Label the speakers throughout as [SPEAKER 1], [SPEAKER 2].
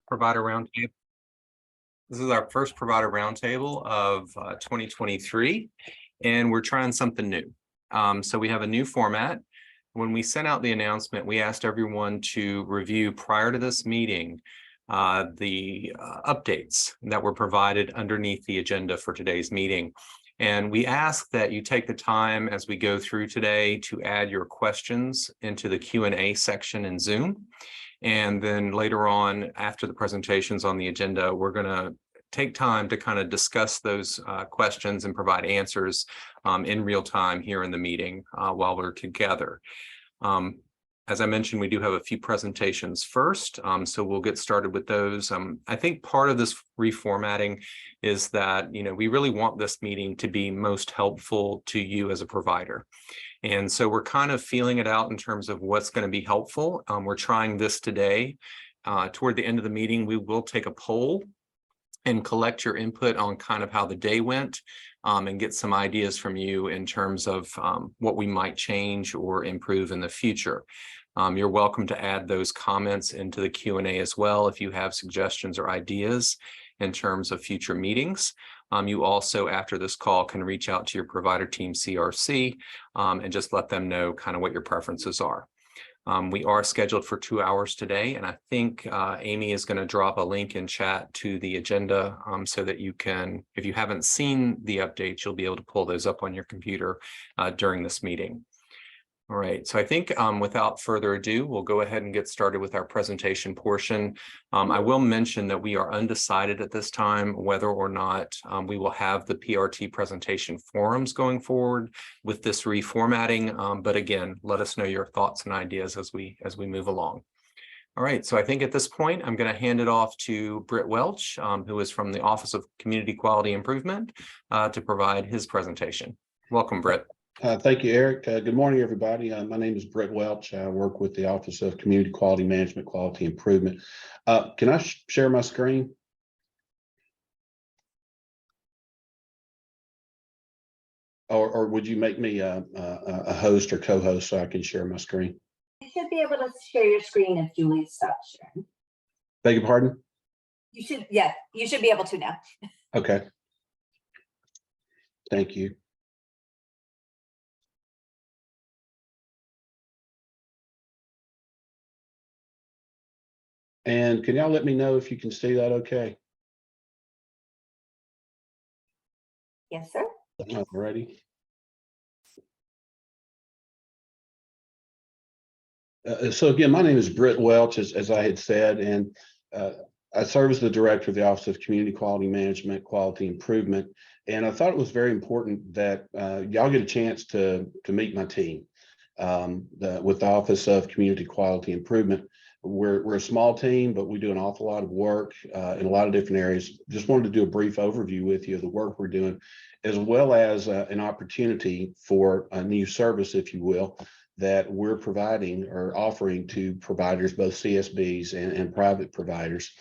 [SPEAKER 1] provider roundtable. This is our first provider roundtable of 2023, and we're trying something new. So we have a new format. When we sent out the announcement, we asked everyone to review prior to this meeting the updates that were provided underneath the agenda for today's meeting. And we ask that you take the time as we go through today to add your questions into the Q&A section in Zoom. And then later on, after the presentations on the agenda, we're going to take time to kind of discuss those questions and provide answers in real time here in the meeting while we're together. As I mentioned, we do have a few presentations first, so we'll get started with those. I think part of this reformatting is that, we really want this meeting to be most helpful to you as a provider. And so we're kind of feeling it out in terms of what's going to be helpful. We're trying this today. Toward the end of the meeting, we will take a poll and collect your input on kind of how the day went and get some ideas from you in terms of what we might change or improve in the future. You're welcome to add those comments into the Q&A as well if you have suggestions or ideas in terms of future meetings. You also, after this call, can reach out to your provider team CRC and just let them know kind of what your preferences are. We are scheduled for 2 hours today, and I think Amy is going to drop a link in chat to the agenda so that you can, if you haven't seen the updates, you'll be able to pull those up on your computer during this meeting. All right, so I think without further ado, we'll go ahead and get started with our presentation portion. I will mention that we are undecided at this time whether or not we will have the PRT presentation forums going forward with this reformatting. But again, let us know your thoughts and ideas as we move along. All right, so I think at this point, I'm going to hand it off to Britt Welch, who is from the Office of Community Quality Improvement, to provide his presentation. Welcome, Britt.
[SPEAKER 2] Thank you, Eric. Good morning, everybody. My name is Britt Welch. I work with the Office of Community Quality Management, Quality Improvement. Can I share my screen? Or would you make me a host or co-host so I can share my screen?
[SPEAKER 3] You should be able to share your screen if Julie stops sharing.
[SPEAKER 2] Beg your pardon?
[SPEAKER 3] You should, yeah, you should be able to now.
[SPEAKER 2] Okay. Thank you. And can y'all let me know if you can see that okay?
[SPEAKER 3] Yes, sir.
[SPEAKER 2] Alrighty. So again, my name is Britt Welch, as I had said, and I serve as the director of the Office of Community Quality Management, Quality Improvement. And I thought it was very important that y'all get a chance to meet my team with the Office of Community Quality Improvement. We're a small team, but we do an awful lot of work in a lot of different areas. Just wanted to do a brief overview with you of the work we're doing, as well as an opportunity for a new service, if you will, that we're providing or offering to providers, both CSBs and private providers.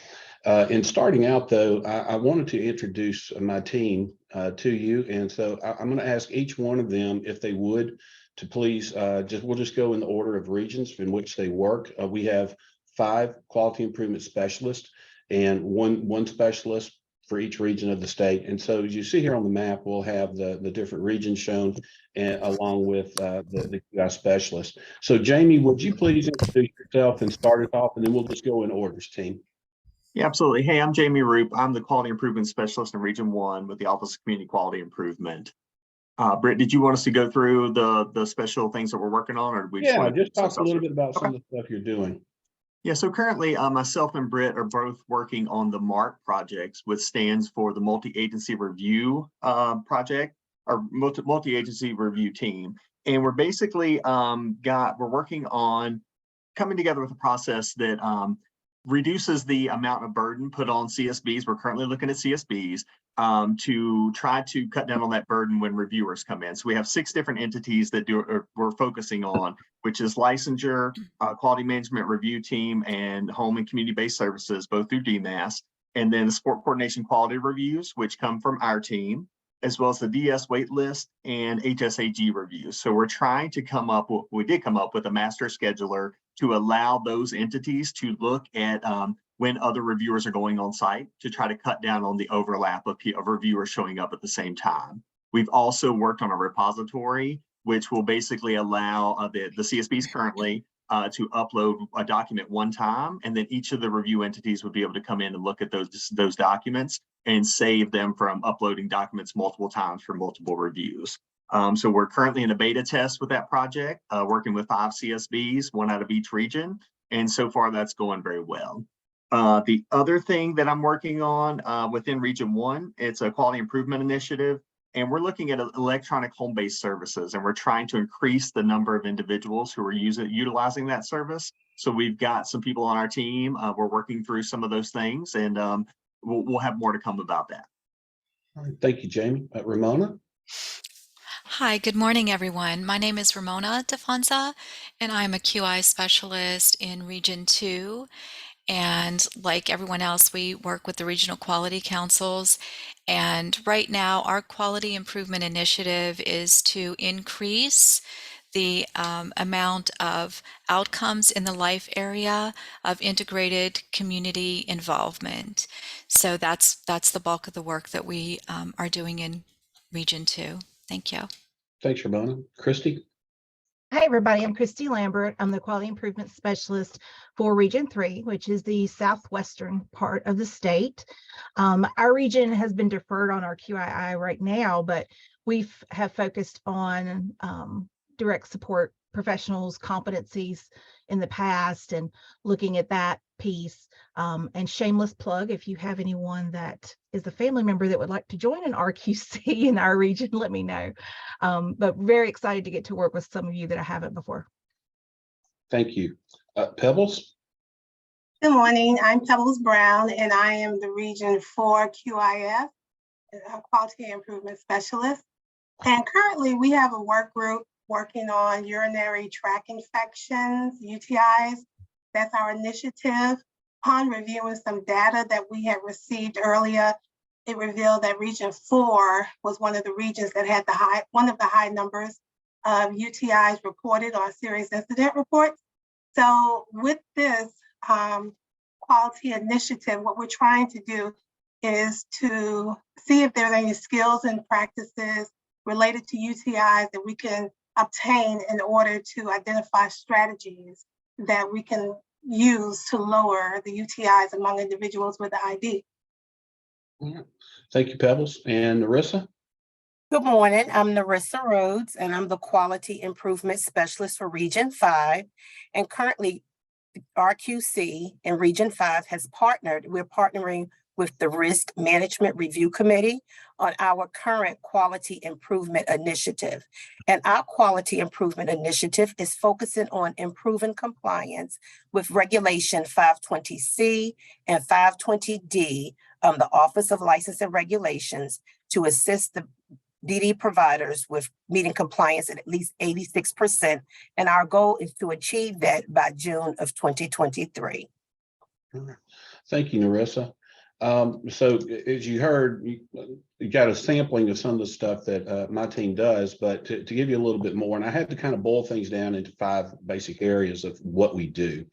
[SPEAKER 2] In starting out, though, I wanted to introduce my team to you. And so I'm going to ask each one of them, if they would, to please we'll just go in the order of regions in which they work. We have 5 quality improvement specialists and one specialist for each region of the state. And so as you see here on the map, we'll have the different regions shown and along with the QI specialist. So Jamie, would you please introduce yourself and start it off, and then we'll just go in orders, team.
[SPEAKER 4] Yeah, absolutely. Hey, I'm Jamie Roop. I'm the Quality Improvement Specialist in Region 1 with the Office of Community Quality Improvement. Britt, did you want us to go through the special things that we're working on, or did we
[SPEAKER 2] just talk a little bit about some of the stuff you're doing?
[SPEAKER 4] Yeah, so currently myself and Britt are both working on the MARC projects, which stands for the Multi-Agency Review Project, or Multi-Agency Review Team. And we're basically we're working on coming together with a process that reduces the amount of burden put on CSBs. We're currently looking at CSBs to try to cut down on that burden when reviewers come in. So we have 6 different entities that we're focusing on, which is licensure, quality management review team, and home and community-based services, both through DMAS, and then the support coordination quality reviews, which come from our team, as well as the DS wait list and HSAG reviews. So we're trying to come up with a master scheduler to allow those entities to look at when other reviewers are going on site to try to cut down on the overlap of reviewers showing up at the same time. We've also worked on a repository, which will basically allow the CSBs currently to upload a document one time, and then each of the review entities would be able to come in and look at those documents and save them from uploading documents multiple times for multiple reviews. So we're currently in a beta test with that project, working with 5 CSBs, 1 out of each region, and so far that's going very well. The other thing that I'm working on within Region 1, it's a quality improvement initiative. And we're looking at electronic home-based services, and we're trying to increase the number of individuals who are utilizing that service. So we've got some people on our team. We're working through some of those things, and we'll have more to come about that.
[SPEAKER 2] All right, thank you, Jamie. Ramona?
[SPEAKER 5] Hi, good morning, everyone. My name is Ramona DeFonza, and I'm a QI specialist in Region 2. And like everyone else, we work with the regional quality councils. And right now, our quality improvement initiative is to increase the amount of outcomes in the life area of integrated community involvement. So that's the bulk of the work that we are doing in Region 2. Thank you.
[SPEAKER 2] Thanks, Ramona. Christy?
[SPEAKER 6] Hi, everybody. I'm Christy Lambert. I'm the Quality Improvement Specialist for Region 3, which is the southwestern part of the state. Our region has been deferred on our QII right now, but we have focused on direct support professionals' competencies in the past and looking at that piece. And shameless plug, if you have anyone that is a family member that would like to join an RQC in our region, let me know. But very excited to get to work with some of you that I haven't before.
[SPEAKER 2] Thank you. Pebbles?
[SPEAKER 7] Good morning. I'm Pebbles Brown, and I am the Region 4 QIF, Quality Improvement Specialist. And currently, we have a work group working on urinary tract infections, UTIs. That's our initiative. Upon reviewing some data that we had received earlier, it revealed that Region 4 was one of the regions that had one of the high numbers of UTIs reported on serious incident reports. So with this quality initiative, what we're trying to do is to see if there's any skills and practices related to UTIs that we can obtain in order to identify strategies that we can use to lower the UTIs among individuals with the ID.
[SPEAKER 2] Thank you, Pebbles. And Narissa?
[SPEAKER 8] Good morning. I'm Narissa Rhodes, and I'm the Quality Improvement Specialist for Region 5. And currently, RQC in Region 5 has partnered. We're partnering with the Risk Management Review Committee on our current Quality Improvement Initiative. And our Quality Improvement Initiative is focusing on improving compliance with Regulation 520C and 520D of the Office of License and Regulations to assist the DD providers with meeting compliance at least 86%. And our goal is to achieve that by June of 2023.
[SPEAKER 2] Thank you, Narissa. So as you heard, you got a sampling of some of the stuff that my team does, but to give you a little bit more, and I had to kind of boil things down into 5 basic areas of what we do.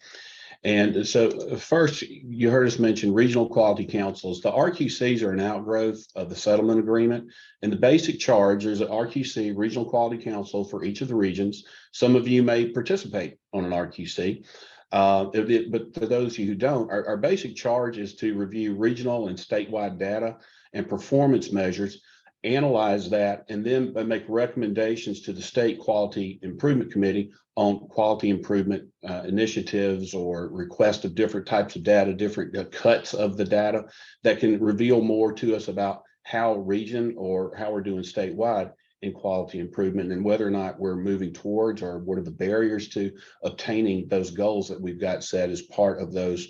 [SPEAKER 2] And so first, you heard us mention regional quality councils. The RQCs are an outgrowth of the settlement agreement. And the basic charge, there's an RQC, regional quality council for each of the regions. Some of you may participate on an RQC. But for those of you who don't, our basic charge is to review regional and statewide data and performance measures, analyze that, and then make recommendations to the State Quality Improvement Committee on quality improvement initiatives or request of different types of data, different cuts of the data that can reveal more to us about how region or how we're doing statewide in quality improvement and whether or not we're moving towards or what are the barriers to obtaining those goals that we've got set as part of those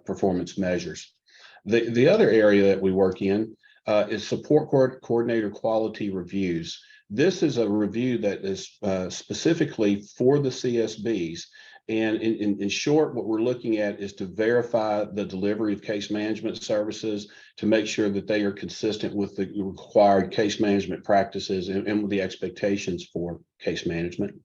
[SPEAKER 2] performance measures. The other area that we work in is support coordinator quality reviews. This is a review that is specifically for the CSBs. And in short, what we're looking at is to verify the delivery of case management services to make sure that they are consistent with the required case management practices and with the expectations for case management.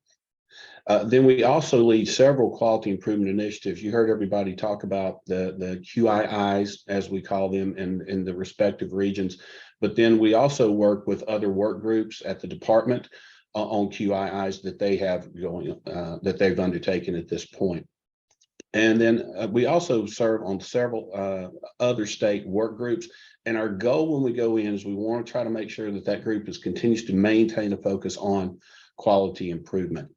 [SPEAKER 2] Then we also lead several quality improvement initiatives. You heard everybody talk about the QIIs, as we call them, in the respective regions. But then we also work with other work groups at the department on QIIs that they have going, that they've undertaken at this point. And then we also serve on several other state work groups. And our goal when we go in is we want to try to make sure that that group continues to maintain a focus on quality improvement.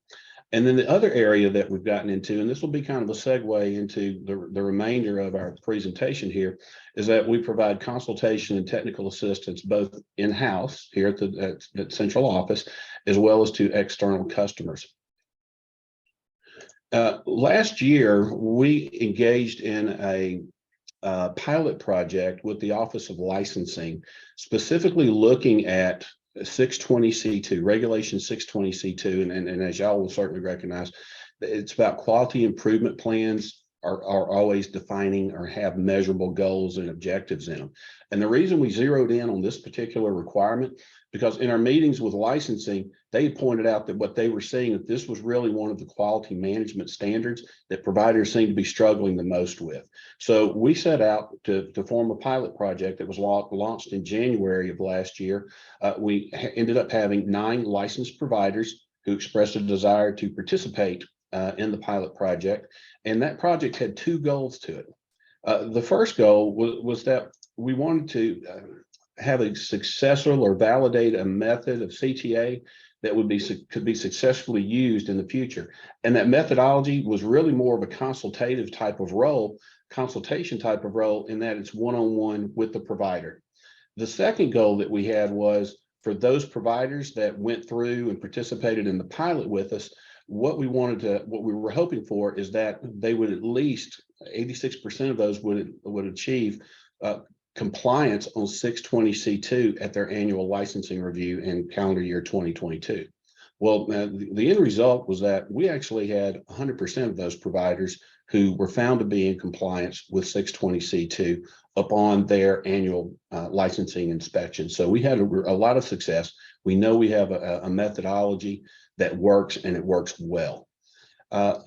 [SPEAKER 2] And then the other area that we've gotten into, and this will be kind of a segue into the remainder of our presentation here, is that we provide consultation and technical assistance both in-house here at the central office, as well as to external customers. Last year, we engaged in a pilot project with the Office of Licensing, specifically looking at 620C2, Regulation 620C2, and as y'all will certainly recognize, it's about quality improvement plans are always defining or have measurable goals and objectives in them. And the reason we zeroed in on this particular requirement, because in our meetings with licensing, they pointed out that what they were seeing, that this was really one of the quality management standards that providers seem to be struggling the most with. So we set out to form a pilot project that was launched in January of last year. We ended up having 9 licensed providers who expressed a desire to participate in the pilot project. And that project had 2 goals to it. The first goal was that we wanted to have a successful or validate a method of CTA that could be successfully used in the future. And that methodology was really more of a consultation type of role in that it's one-on-one with the provider. The second goal that we had was for those providers that went through and participated in the pilot with us, what we were hoping for is that they would at least 86% of those would achieve compliance on 620C2 at their annual licensing review in calendar year 2022. Well, the end result was that we actually had 100% of those providers who were found to be in compliance with 620C2 upon their annual licensing inspection. So we had a lot of success. We know we have a methodology that works, and it works well. So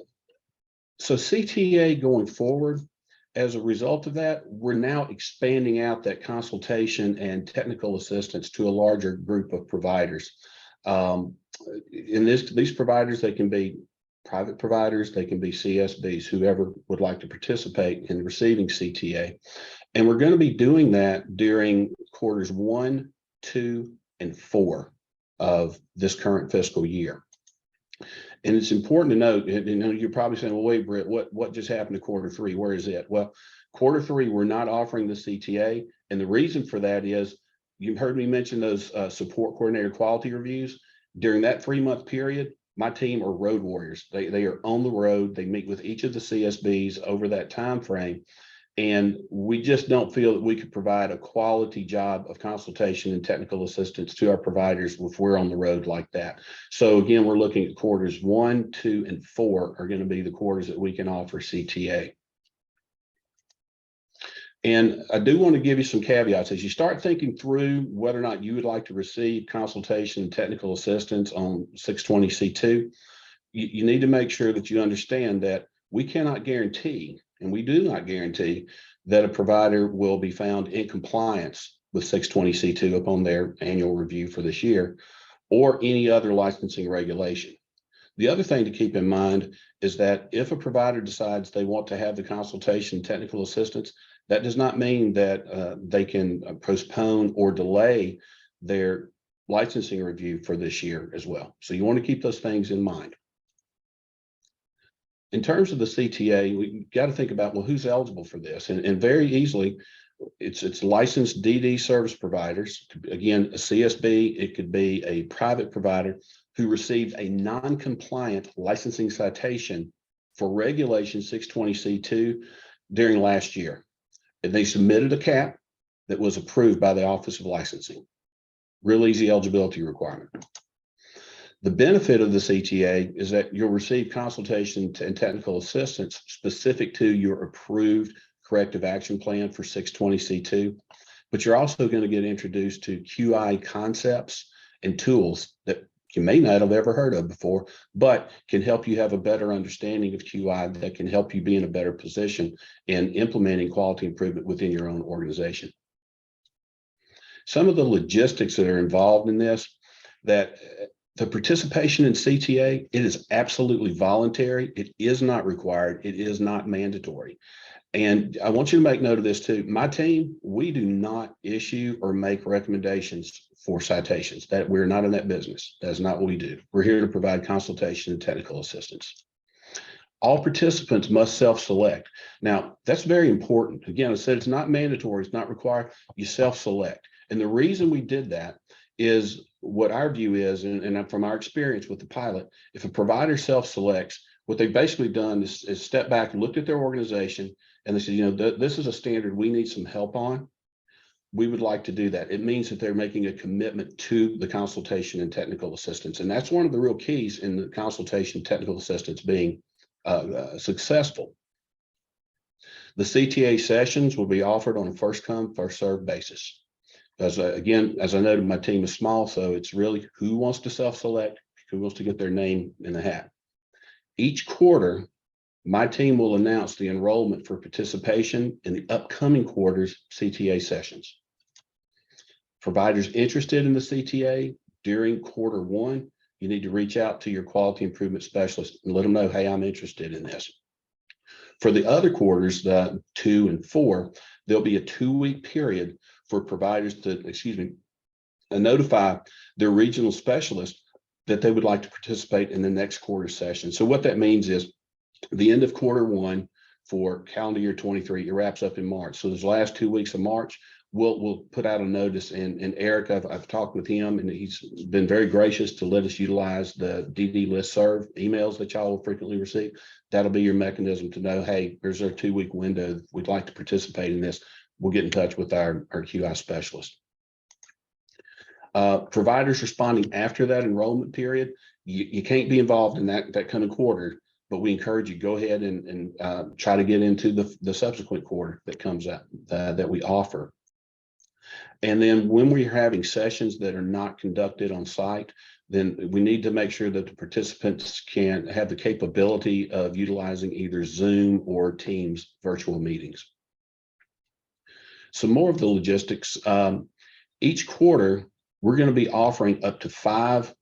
[SPEAKER 2] CTA going forward, as a result of that, we're now expanding out that consultation and technical assistance to a larger group of providers. In these providers, they can be private providers, they can be CSBs, whoever would like to participate in receiving CTA. And we're going to be doing that during quarters 1, 2, and 4 of this current fiscal year. And it's important to note, and you're probably saying, well, wait, Britt, what just happened to quarter 3? Where is it? Well, quarter 3, we're not offering the CTA. And the reason for that is, you've heard me mention those support coordinator quality reviews. During that 3-month period, my team are road warriors. They are on the road. They meet with each of the CSBs over that time frame. And we just don't feel that we could provide a quality job of consultation and technical assistance to our providers if we're on the road like that. So again, we're looking at quarters 1, 2, and 4 are going to be the quarters that we can offer CTA. And I do want to give you some caveats. As you start thinking through whether or not you would like to receive consultation and technical assistance on 620C2, you need to make sure that you understand that we cannot guarantee, and we do not guarantee, that a provider will be found in compliance with 620C2 upon their annual review for this year, or any other licensing regulation. The other thing to keep in mind is that if a provider decides they want to have the consultation and technical assistance, that does not mean that they can postpone or delay their licensing review for this year as well. So you want to keep those things in mind. In terms of the CTA, we got to think about, well, who's eligible for this? And very easily, it's licensed DD service providers. Again, a CSB, it could be a private provider who received a non-compliant licensing citation for regulation 620C2 during last year. And they submitted a cap that was approved by the Office of Licensing. Real easy eligibility requirement. The benefit of the CTA is that you'll receive consultation and technical assistance specific to your approved corrective action plan for 620C2, but you're also going to get introduced to QI concepts and tools that you may not have ever heard of before, but can help you have a better understanding of QI that can help you be in a better position in implementing quality improvement within your own organization. Some of the logistics that are involved in this, that the participation in CTA, it is absolutely voluntary. It is not required. It is not mandatory. And I want you to make note of this too. My team, we do not issue or make recommendations for citations. That we're not in that business. That's not what we do. We're here to provide consultation and technical assistance. All participants must self-select. Now, that's very important. Again, I said it's not mandatory, it's not required. You self-select. And the reason we did that is what our view is, and from our experience with the pilot, if a provider self-selects, what they've basically done is step back and looked at their organization and they said, you know, this is a standard we need some help on. We would like to do that. It means that they're making a commitment to the consultation and technical assistance. And that's one of the real keys in the consultation technical assistance being successful. The CTA sessions will be offered on a first come, first served basis. Again, as I noted, my team is small, so it's really who wants to self-select, who wants to get their name in the hat. Each quarter, my team will announce the enrollment for participation in the upcoming quarter's CTA sessions. Providers interested in the CTA during quarter one, you need to reach out to your quality improvement specialist and let them know, hey, I'm interested in this. For the other quarters, the 2 and 4, there'll be a 2-week period for providers to, notify their regional specialist that they would like to participate in the next quarter session. So what that means is the end of quarter one for calendar year 23, it wraps up in March. So those last 2 weeks of March, we'll put out a notice, and Eric, I've talked with him, and he's been very gracious to let us utilize the DD listserv emails that y'all will frequently receive. That'll be your mechanism to know, hey, there's our 2-week window. We'd like to participate in this. We'll get in touch with our QI specialist. Providers responding after that enrollment period, you can't be involved in that coming quarter, but we encourage you go ahead and try to get into the subsequent quarter that comes up that we offer. And then when we're having sessions that are not conducted on site, then we need to make sure that the participants can have the capability of utilizing either Zoom or Teams virtual meetings. Some more of the logistics. Each quarter, we're going to be offering up to 5.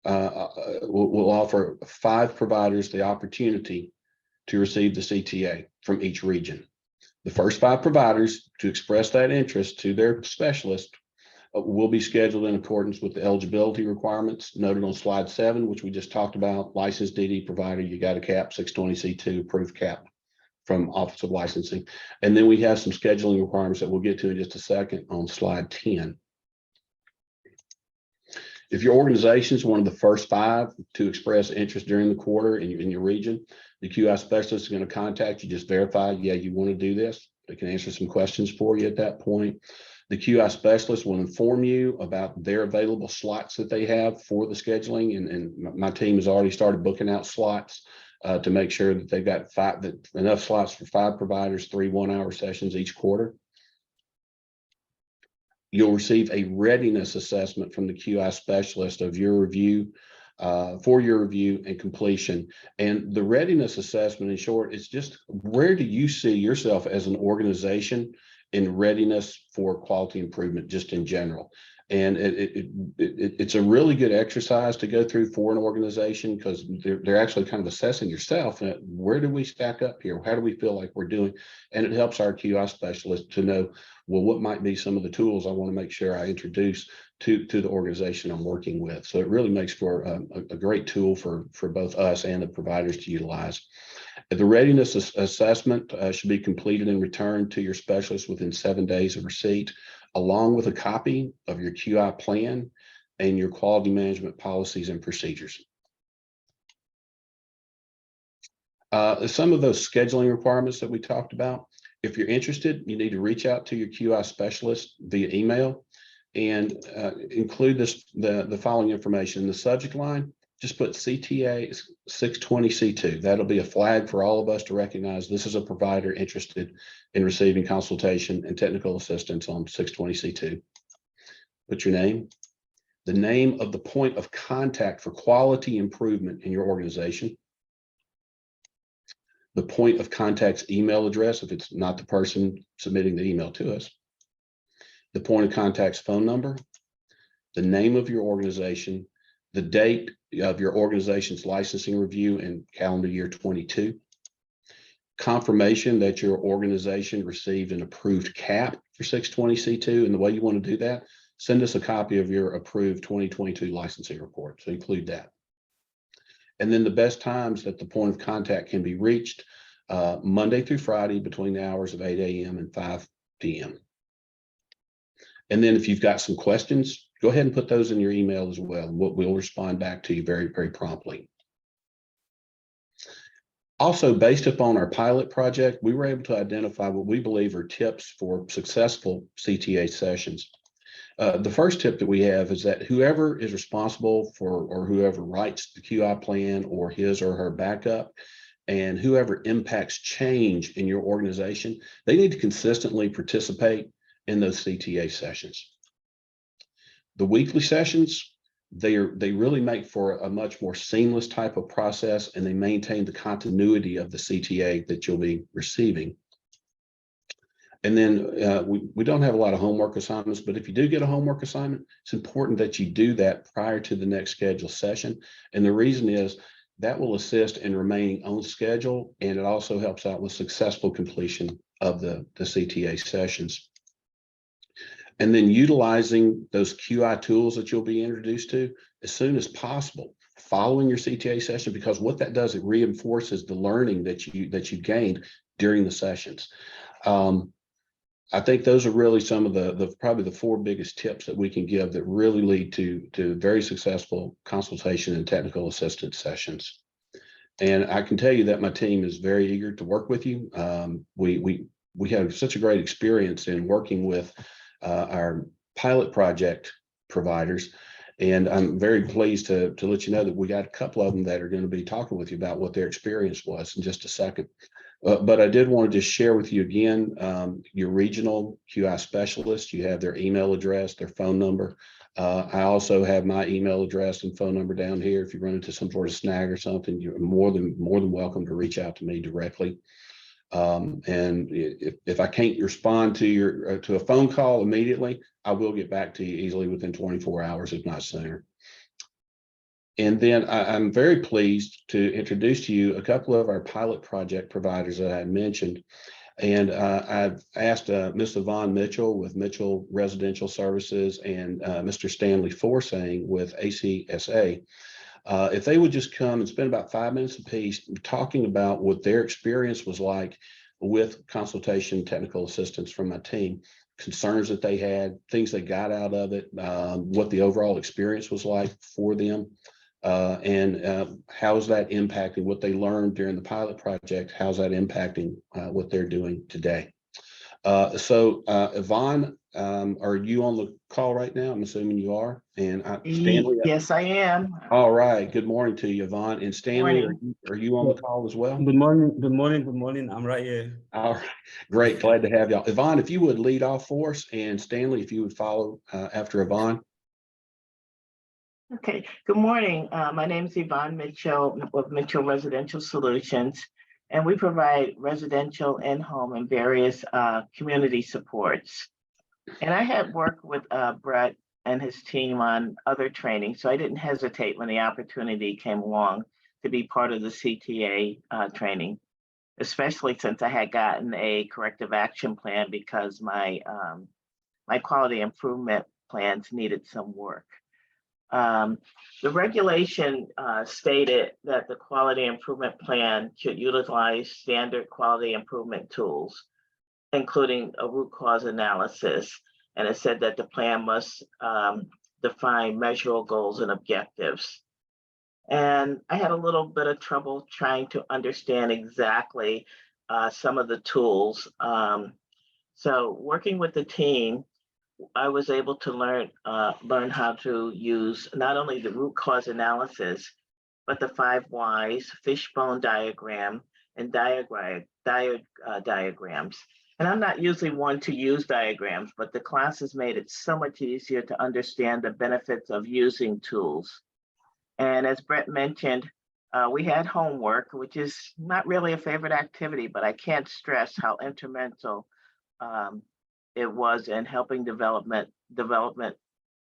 [SPEAKER 2] We'll offer 5 providers the opportunity to receive the CTA from each region. The first 5 providers to express that interest to their specialist will be scheduled in accordance with the eligibility requirements noted on slide 7, which we just talked about. Licensed DD provider, you got a cap, 620C2 approved cap from Office of Licensing. And then we have some scheduling requirements that we'll get to in just a second on slide 10. If your organization is one of the first 5 to express interest during the quarter in your region, the QI specialist is going to contact you, just verify, yeah, you want to do this. They can answer some questions for you at that point. The QI specialist will inform you about their available slots that they have for the scheduling. And my team has already started booking out slots to make sure that they've got enough slots for 5 providers, 3 1-hour sessions each quarter. You'll receive a readiness assessment from the QI specialist of your review, for your review and completion. And the readiness assessment, in short, is just where do you see yourself as an organization in readiness for quality improvement, just in general. And it's a really good exercise to go through for an organization, because they're actually kind of assessing yourself. And where do we stack up here? How do we feel like we're doing? And it helps our QI specialist to know, well, what might be some of the tools I want to make sure I introduce to the organization I'm working with. So it really makes for a great tool for both us and the providers to utilize. The readiness assessment should be completed and returned to your specialist within 7 days of receipt, along with a copy of your QI plan and your quality management policies and procedures. Some of those scheduling requirements that we talked about, if you're interested, you need to reach out to your QI specialist via email and include the following information in the subject line. Just put CTA 620C2. That'll be a flag for all of us to recognize this is a provider interested in receiving consultation and technical assistance on 620C2. Put your name, the name of the point of contact for quality improvement in your organization, the point of contact's email address, if it's not the person submitting the email to us, the point of contact's phone number, the name of your organization, the date of your organization's licensing review in calendar year 22, confirmation that your organization received an approved cap for 620C2. And the way you want to do that, send us a copy of your approved 2022 licensing report. So include that. And then the best times that the point of contact can be reached, Monday through Friday between the hours of 8 a.m. and 5 p.m. And then if you've got some questions, go ahead and put those in your email as well. And we'll respond back to you very, very promptly. Also, based upon our pilot project, we were able to identify what we believe are tips for successful CTA sessions. The first tip that we have is that whoever is responsible for, or whoever writes the QI plan or his or her backup, and whoever impacts change in your organization, they need to consistently participate in those CTA sessions. The weekly sessions, they really make for a much more seamless type of process, and they maintain the continuity of the CTA that you'll be receiving. And then we don't have a lot of homework assignments, but if you do get a homework assignment, it's important that you do that prior to the next scheduled session. And the reason is that will assist in remaining on schedule, and it also helps out with successful completion of the CTA sessions. And then utilizing those QI tools that you'll be introduced to as soon as possible following your CTA session, because what that does, it reinforces the learning that you gained during the sessions. I think those are really some of the probably the 4 biggest tips that we can give that really lead to very successful consultation and technical assistance sessions. And I can tell you that my team is very eager to work with you. We have such a great experience in working with our pilot project providers. And I'm very pleased to let you know that we got a couple of them that are going to be talking with you about what their experience was in just a second. But I did want to just share with you again, your regional QI specialist, you have their email address, their phone number. I also have my email address and phone number down here. If you run into some sort of snag or something, you're more than welcome to reach out to me directly. And if I can't respond to your to a phone call immediately, I will get back to you easily within 24 hours, if not sooner. And then I'm very pleased to introduce to you a couple of our pilot project providers that I mentioned. And I've asked Ms. Yvonne Mitchell with Mitchell Residential Services and Mr. Stanley Forsang with ACSA. If they would just come and spend about 5 minutes apiece talking about what their experience was like with consultation technical assistance from my team, concerns that they had, things they got out of it, what the overall experience was like for them, and how's that impacting what they learned during the pilot project, how's that impacting what they're doing today. So Yvonne, are you on the call right now? I'm assuming you are. And Stanley.
[SPEAKER 9] Yes, I am.
[SPEAKER 2] All right. Good morning to you, Yvonne. And Stanley, are you on the call as well?
[SPEAKER 10] Good morning. Good morning. Good morning. I'm right here.
[SPEAKER 2] All right. Great. Glad to have y'all. Yvonne, if you would lead off for us, and Stanley, if you would follow after Yvonne.
[SPEAKER 9] Okay. Good morning. My name is Yvonne Mitchell with Mitchell Residential Solutions, and we provide residential in-home and various community supports. And I had worked with Brett and his team on other training, so I didn't hesitate when the opportunity came along to be part of the CTA training, especially since I had gotten a corrective action plan because my my quality improvement plans needed some work. The regulation stated that the quality improvement plan should utilize standard quality improvement tools, including a root cause analysis. And it said that the plan must define measurable goals and objectives. And I had a little bit of trouble trying to understand exactly some of the tools. So working with the team, I was able to learn how to use not only the root cause analysis, but the 5 whys, fishbone diagram, and diagrams. And I'm not usually one to use diagrams, but the class has made it so much easier to understand the benefits of using tools. And as Brett mentioned, we had homework, which is not really a favorite activity, but I can't stress how instrumental it was in helping development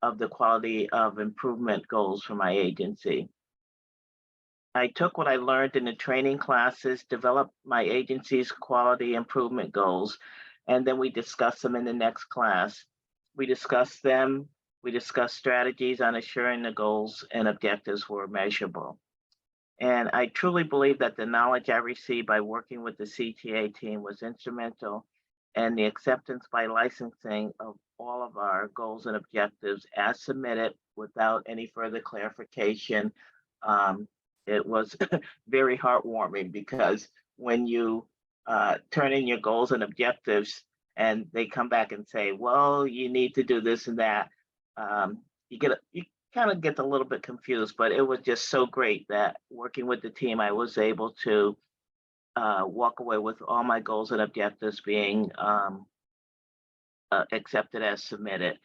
[SPEAKER 9] of the quality of improvement goals for my agency. I took what I learned in the training classes, developed my agency's quality improvement goals, and then we discussed them in the next class. We discussed them, we discussed strategies on assuring the goals and objectives were measurable. And I truly believe that the knowledge I received by working with the CTA team was instrumental in the acceptance by licensing of all of our goals and objectives as submitted without any further clarification. It was very heartwarming because when you turn in your goals and objectives and they come back and say, well, you need to do this and that, you kind of get a little bit confused, but it was just so great that working with the team, I was able to walk away with all my goals and objectives being accepted as submitted.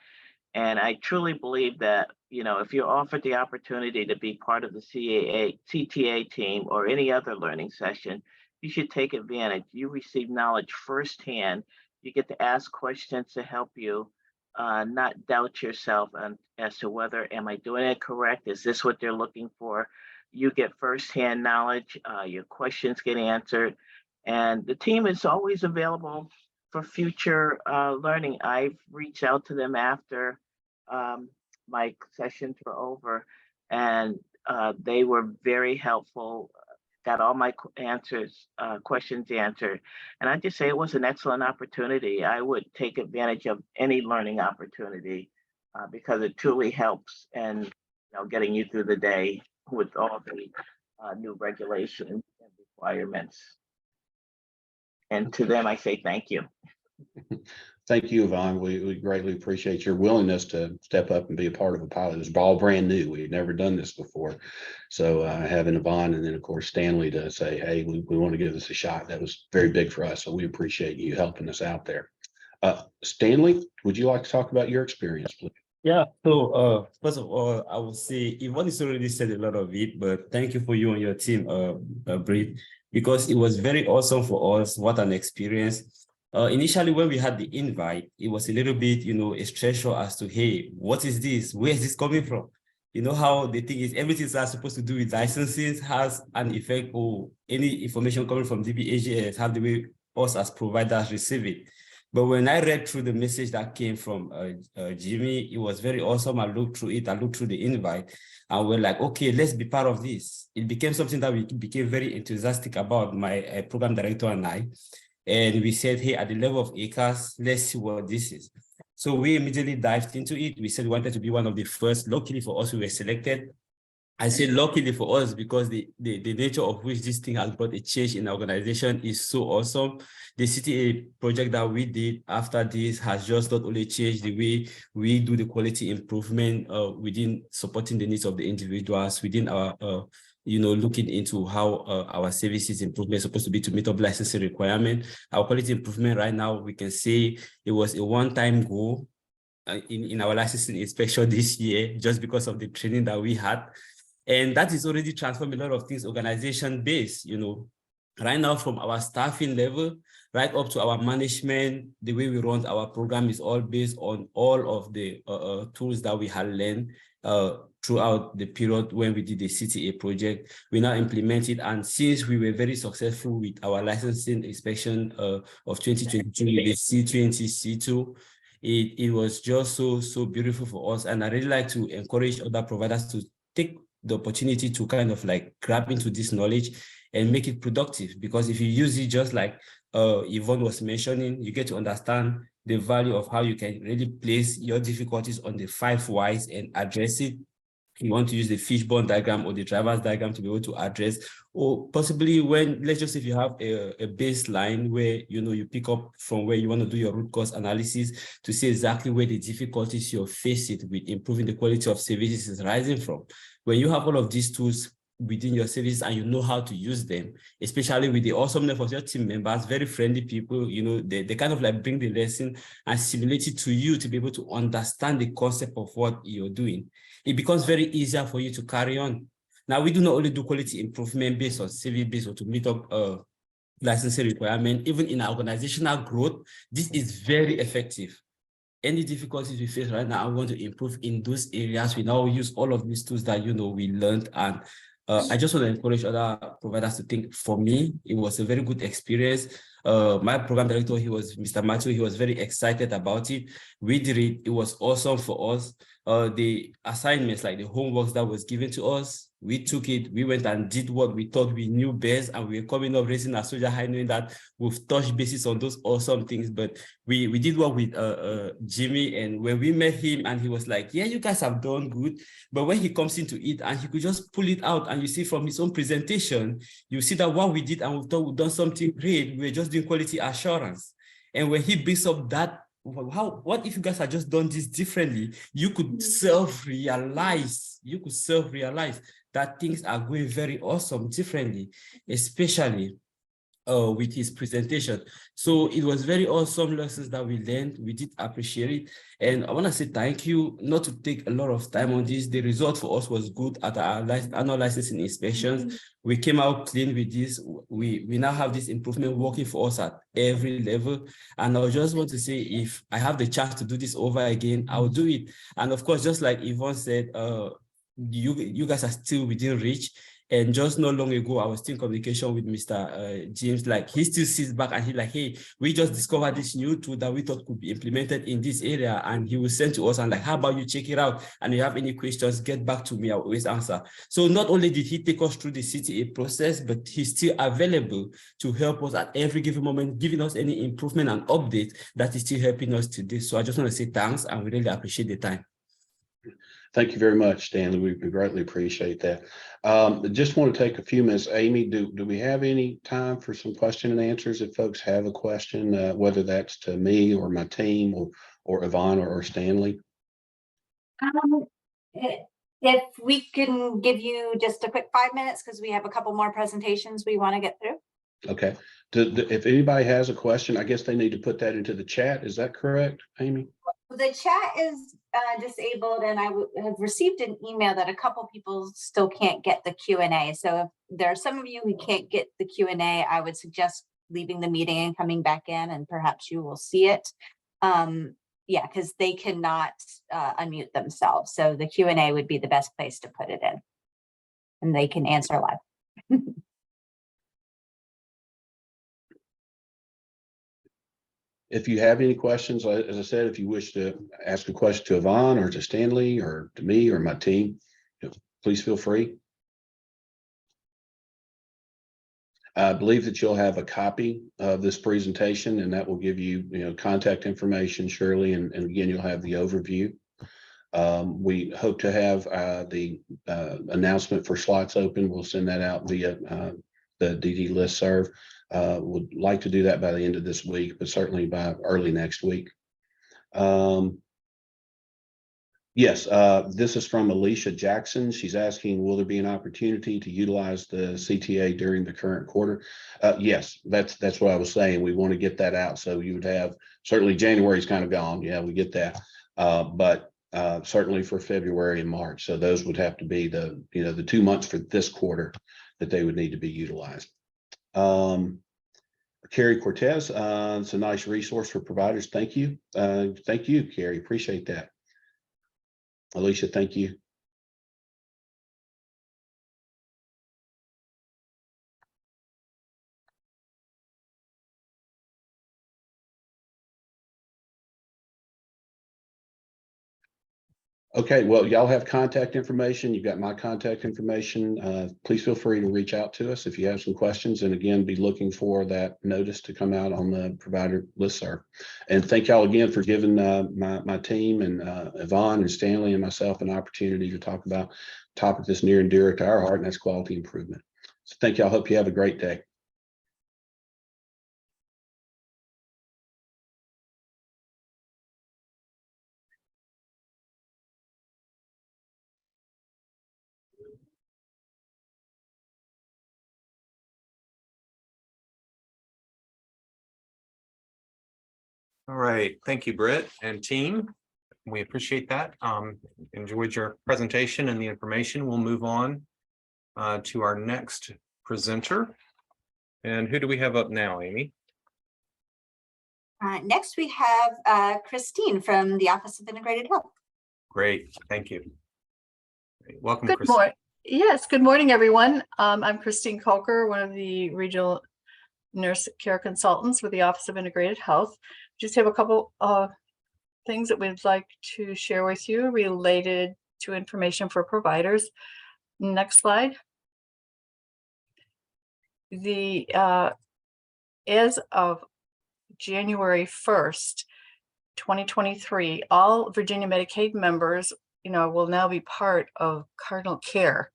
[SPEAKER 9] And I truly believe that, you know, if you're offered the opportunity to be part of the CTA team or any other learning session, you should take advantage. You receive knowledge firsthand. You get to ask questions to help you not doubt yourself as to whether, am I doing it correct? Is this what they're looking for? You get firsthand knowledge, your questions get answered, and the team is always available for future learning. I've reached out to them after my sessions were over, and they were very helpful, got all my questions answered. And I just say it was an excellent opportunity. I would take advantage of any learning opportunity because it truly helps in getting you through the day with all the new regulations and requirements. And to them, I say thank you.
[SPEAKER 2] Thank you, Yvonne. We greatly appreciate your willingness to step up and be a part of a pilot. It was all brand new. We've never done this before. So having Yvonne and then, of course, Stanley to say, hey, we want to give this a shot. That was very big for us. So we appreciate you helping us out there. Stanley, would you like to talk about your experience, please?
[SPEAKER 10] Yeah, so first of all, I would say Yvonne has already said a lot of it, but thank you for you and your team, Britt, because it was very awesome for us. What an experience. Initially, when we had the invite, it was a little bit, a stressful as to, hey, what is this? Where is this coming from? You know how the thing is, everything that's supposed to do with licensing has an effect, or any information coming from DBAGS have the way us as providers receive it. But when I read through the message that came from Jimmy, it was very awesome. I looked through it, I looked through the invite, and we're like, okay, let's be part of this. It became something that we became very enthusiastic about, my program director and I. And we said, hey, at the level of ACAS, let's see what this is. So we immediately dived into it. We said we wanted to be one of the first. Luckily for us, we were selected. I say luckily for us because the nature of which this thing has brought a change in the organization is so awesome. The CTA project that we did after this has just not only changed the way we do the quality improvement within supporting the needs of the individuals, within our looking into how our services improvement is supposed to be to meet up licensing requirement. Our quality improvement right now, we can say it was a one-time goal in our licensing inspection this year, just because of the training that we had. And that is already transformed a lot of things organization-based, right now from our staffing level, right up to our management, the way we run our program is all based on all of the tools that we had learned throughout the period when we did the CTA project. We now implement it, and since we were very successful with our licensing inspection of 2022, the C3 and C2, it was just so beautiful for us. And I really like to encourage other providers to take the opportunity to kind of like grab into this knowledge and make it productive, because if you use it just like Yvonne was mentioning, you get to understand the value of how you can really place your difficulties on the 5 whys and address it. You want to use the fishbone diagram or the driver's diagram to be able to address, or possibly when, let's just say if you have a baseline where, you pick up from where you want to do your root cause analysis to see exactly where the difficulties you're facing with improving the quality of services is rising from. When you have all of these tools within your service and you know how to use them, especially with the awesomeness of your team members, very friendly people, you know, they kind of like bring the lesson and simulate it to you to be able to understand the concept of what you're doing. It becomes very easier for you to carry on. Now, we do not only do quality improvement based on CV based or to meet up licensing requirement, even in our organizational growth, this is very effective. Any difficulties we face right now, I want to improve in those areas. We now use all of these tools that, you know, we learned. And I just want to encourage other providers to think. For me, it was a very good experience. My program director, he was Mr. Matthew, he was very excited about it. We did it. It was awesome for us. The assignments, like the homeworks that was given to us, we took it, we went and did what we thought we knew best, and we were coming up raising our soldier high, knowing that we've touched bases on those awesome things. But we did work with Jimmy, and when we met him, and he was like, yeah, you guys have done good. But when he comes into it and he could just pull it out, and you see from his own presentation, you see that what we did and we thought we've done something great, we were just doing quality assurance. And when he brings up that, what if you guys had just done this differently? You could self-realize that things are going very awesome differently, especially with his presentation. So it was very awesome lessons that we learned. We did appreciate it. And I want to say thank you, not to take a lot of time on this. The result for us was good at our annual licensing inspections. We came out clean with this. We now have this improvement working for us at every level. And I just want to say, if I have the chance to do this over again, I'll do it. And of course, just like Yvonne said, you guys are still within reach. And just not long ago, I was still in communication with Mr. James. Like, he still sits back and he's like, hey, we just discovered this new tool that we thought could be implemented in this area. And he will send to us and like, how about you check it out? And if you have any questions, get back to me. I'll always answer. So not only did he take us through the CTA process, but he's still available to help us at every given moment, giving us any improvement and update that is still helping us today. So I just want to say thanks, and we really appreciate the time.
[SPEAKER 2] Thank you very much, Stanley. We greatly appreciate that. Just want to take a few minutes. Amy, do we have any time for some question and answers if folks have a question, whether that's to me or my team or Yvonne or Stanley?
[SPEAKER 3] If we can give you just a quick 5 minutes, because we have a couple more presentations we want to get through.
[SPEAKER 2] Okay. If anybody has a question, I guess they need to put that into the chat. Is that correct, Amy?
[SPEAKER 3] The chat is disabled, and I have received an email that a couple people still can't get the Q&A. So if there are some of you who can't get the Q&A, I would suggest leaving the meeting and coming back in, and perhaps you will see it. Yeah, because they cannot unmute themselves. So the Q&A would be the best place to put it in, and they can answer live.
[SPEAKER 2] If you have any questions, as I said, if you wish to ask a question to Yvonne or to Stanley or to me or my team, please feel free. I believe that you'll have a copy of this presentation, and that will give you, contact information, Shirley, and again, you'll have the overview. We hope to have the announcement for slots open. We'll send that out via the DD listserv. Would like to do that by the end of this week, but certainly by early next week. Yes, this is from Alicia Jackson. She's asking, will there be an opportunity to utilize the CTA during the current quarter? Yes, that's what I was saying. We want to get that out. So you would have, certainly January's kind of gone. Yeah, we get that. But certainly for February and March. So those would have to be the 2 months for this quarter that they would need to be utilized. Carrie Cortez, it's a nice resource for providers. Thank you. Thank you, Carrie. Appreciate that. Alicia, thank you. Okay, well, y'all have contact information. You've got my contact information. Please feel free to reach out to us if you have some questions. And again, be looking for that notice to come out on the provider listserv. And thank y'all again for giving my team and Yvonne and Stanley and myself an opportunity to talk about a topic that's near and dear to our heart, and that's quality improvement. So thank y'all. Hope you have a great day.
[SPEAKER 1] All right, thank you, Britt and team. We appreciate that. Enjoyed your presentation and the information. We'll move on to our next presenter. And who do we have up now, Amy?
[SPEAKER 3] Next, we have Christine from the Office of Integrated Health.
[SPEAKER 1] Great, thank you. Welcome,
[SPEAKER 11] Good
[SPEAKER 1] Christine.
[SPEAKER 11] morning. Yes, good morning, everyone. I'm Christine Coker, one of the regional nurse care consultants with the Office of Integrated Health. Just have a couple of things that we'd like to share with you related to information for providers. Next slide. As of January 1st, 2023, all Virginia Medicaid members, will now be part of Cardinal Care.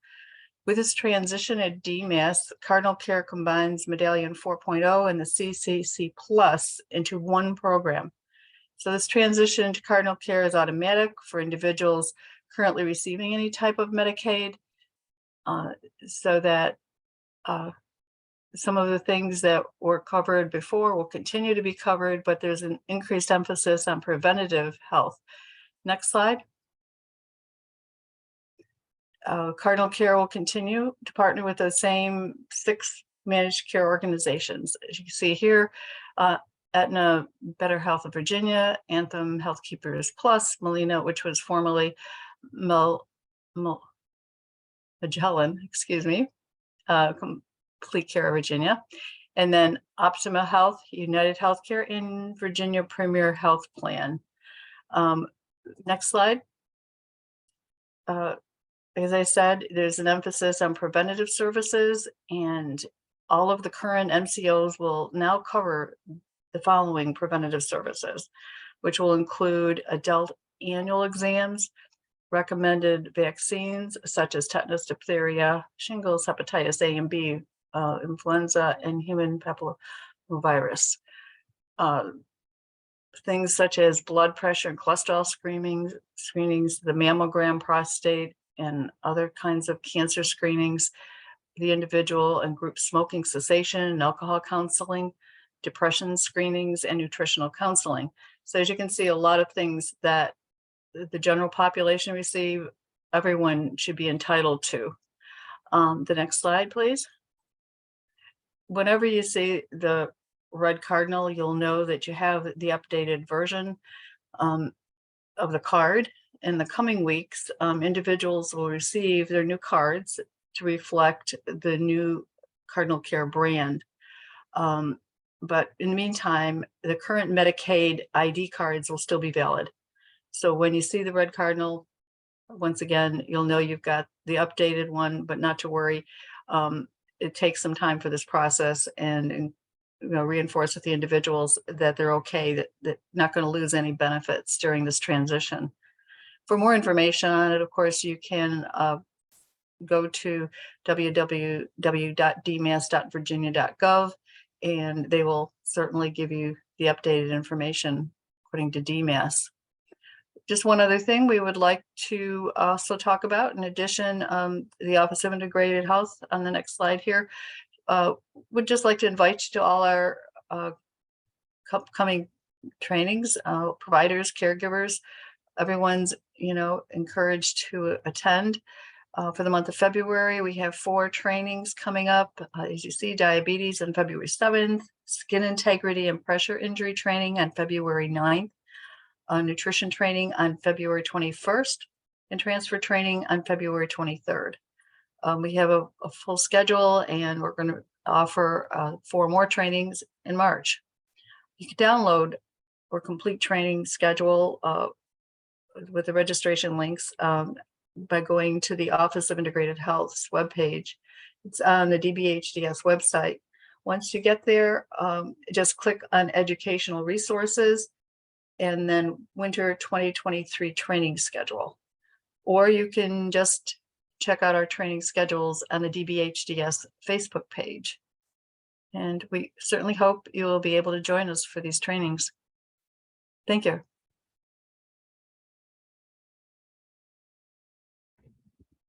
[SPEAKER 11] With this transition at DMAS, Cardinal Care combines Medallion 4.0 and the CCC Plus into one program. So this transition to Cardinal Care is automatic for individuals currently receiving any type of Medicaid, so that some of the things that were covered before will continue to be covered, but there's an increased emphasis on preventative health. Next slide. Cardinal Care will continue to partner with those same 6 managed care organizations. As you can see here, Aetna, Better Health of Virginia, Anthem Healthkeepers Plus, Molina, which was formerly Magellan, excuse me, Complete Care of Virginia, and then Optima Health, United Healthcare, and Virginia Premier Health Plan. Next slide. As I said, there's an emphasis on preventative services, and all of the current MCOs will now cover the following preventative services, which will include adult annual exams, recommended vaccines such as tetanus, diphtheria, shingles, hepatitis A and B, influenza, and human papillomavirus. Things such as blood pressure and cholesterol screenings, the mammogram, prostate, and other kinds of cancer screenings, the individual and group smoking cessation and alcohol counseling, depression screenings, and nutritional counseling. So as you can see, a lot of things that the general population receive, everyone should be entitled to. The next slide, please. Whenever you see the red cardinal, you'll know that you have the updated version of the card. In the coming weeks, individuals will receive their new cards to reflect the new Cardinal Care brand. But in the meantime, the current Medicaid ID cards will still be valid. So when you see the red cardinal, once again, you'll know you've got the updated one, but not to worry. It takes some time for this process, and reinforce with the individuals that they're okay, that they're not going to lose any benefits during this transition. For more information on it, of course, you can go to www.dmas.virginia.gov, and they will certainly give you the updated information according to DMAS. Just one other thing we would like to also talk about, in addition, the Office of Integrated Health on the next slide here, would just like to invite you to all our upcoming trainings, providers, caregivers. Everyone's, encouraged to attend. For the month of February, we have 4 trainings coming up. As you see, diabetes on February 7th, skin integrity and pressure injury training on February 9th, nutrition training on February 21st, and transfer training on February 23rd. We have a full schedule, and we're going to offer 4 more trainings in March. You can download or complete training schedule with the registration links by going to the Office of Integrated Health's webpage. It's on the DBHDS website. Once you get there, just click on Educational Resources and then Winter 2023 Training Schedule. Or you can just check out our training schedules on the DBHDS Facebook page. And we certainly hope you will be able to join us for these trainings. Thank you.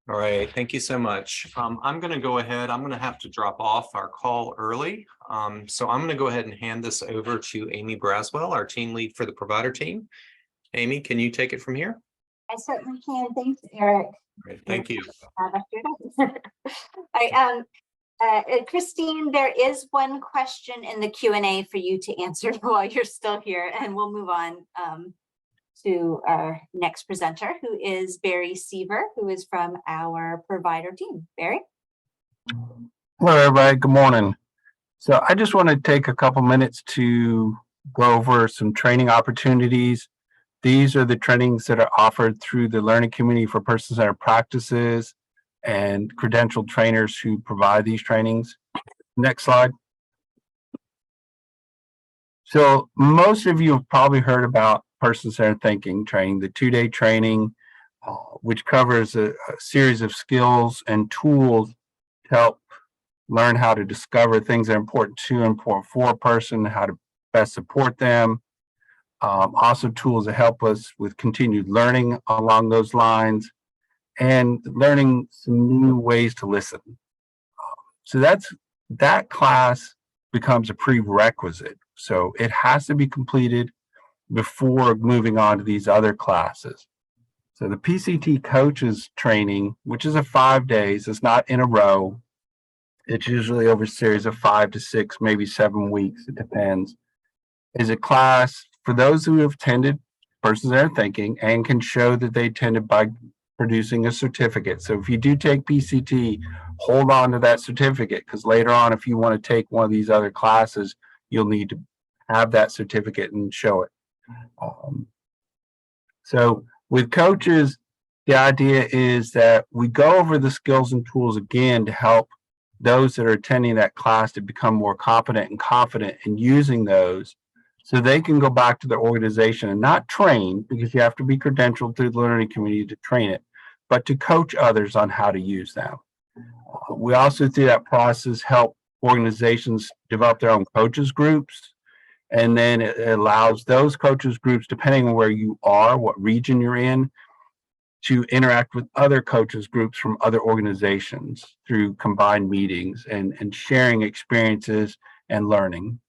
[SPEAKER 1] All right, thank you so much. I'm going to go ahead. I'm going to have to drop off our call early. So I'm going to go ahead and hand this over to Amy Braswell, our team lead for the provider team. Amy, can you take it from here?
[SPEAKER 3] I certainly can. Thanks, Eric.
[SPEAKER 1] Great, thank you.
[SPEAKER 3] Christine, there is one question in the Q&A for you to answer while you're still here, and we'll move on to our next presenter, who is Barry Seaver, who is from our provider team. Barry?
[SPEAKER 12] Hello, everybody. Good morning. So I just want to take a couple minutes to go over some training opportunities. These are the trainings that are offered through the Learning Community for Person-Centered Practices and credentialed trainers who provide these trainings. Next slide. So most of you have probably heard about person-centered thinking training, the 2-day training, which covers a series of skills and tools to help learn how to discover things that are important to and important for a person, how to best support them. Also tools that help us with continued learning along those lines and learning some new ways to listen. So that class becomes a prerequisite. So it has to be completed before moving on to these other classes. So the PCT coaches training, which is a 5 days, it's not in a row. It's usually over a series of 5 to 6, maybe 7 weeks, it depends, is a class for those who have attended person-centered thinking and can show that they attended by producing a certificate. So if you do take PCT, hold on to that certificate, because later on, if you want to take one of these other classes, you'll need to have that certificate and show it. So with coaches, the idea is that we go over the skills and tools again to help those that are attending that class to become more competent and confident in using those, so they can go back to their organization and not train, because you have to be credentialed through the learning community to train it, but to coach others on how to use them. We also, through that process, help organizations develop their own coaches groups. And then it allows those coaches groups, depending on where you are, what region you're in, to interact with other coaches groups from other organizations through combined meetings and sharing experiences and learning.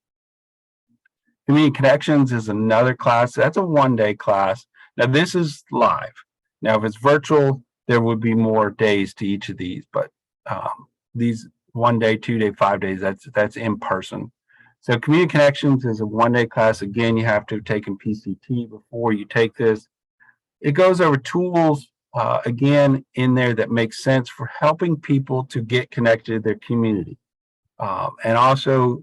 [SPEAKER 12] Community Connections is another class. That's a 1-day class. Now this is live. Now if it's virtual, there would be more days to each of these, but these 1 day, 2 day, 5 days, that's in person. So Community Connections is a 1-day class. Again, you have to have taken PCT before you take this. It goes over tools, again, in there that make sense for helping people to get connected to their community. And also